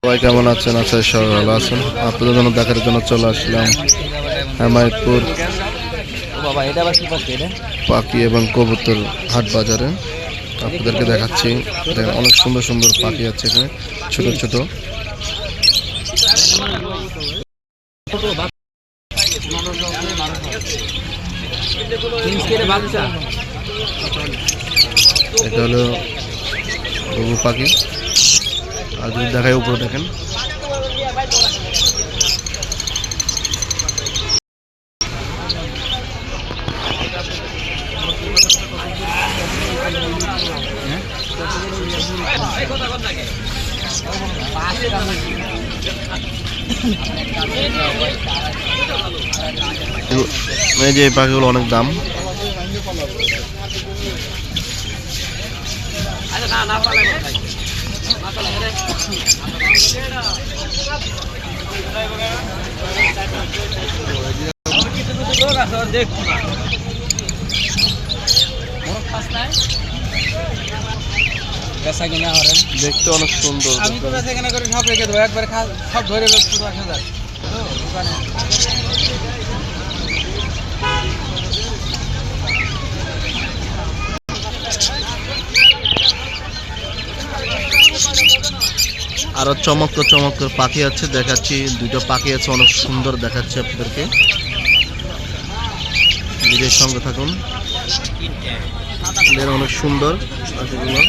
সবাই কেমন আছেন? আশা করি সবাই ভালো আছেন। আপনাদের জন্য দেখার জন্য চলে আসলাম হেমায়তপুর পাখি এবং কবুতর হাট বাজারে। আপনাদেরকে দেখাচ্ছি, অনেক সুন্দর সুন্দর পাখি আছে এখানে, ছোট ছোট। এটা হলো ঘুঘু পাখি। আর যদি দেখায় উপরে দেখেন, এই যে পাখিগুলো অনেক দাম। দেখতে অনেক সুন্দর। আমি তো এখানে করে সব রেখে দেবো, একবারে সব ধরে আরো চমৎকার চমৎকার পাখি আছে, দেখাচ্ছি। দুটো পাখি আছে, অনেক সুন্দর দেখাচ্ছে আপনাদেরকে। নিজের সঙ্গে থাকুন, অনেক সুন্দর পাখিগুলো।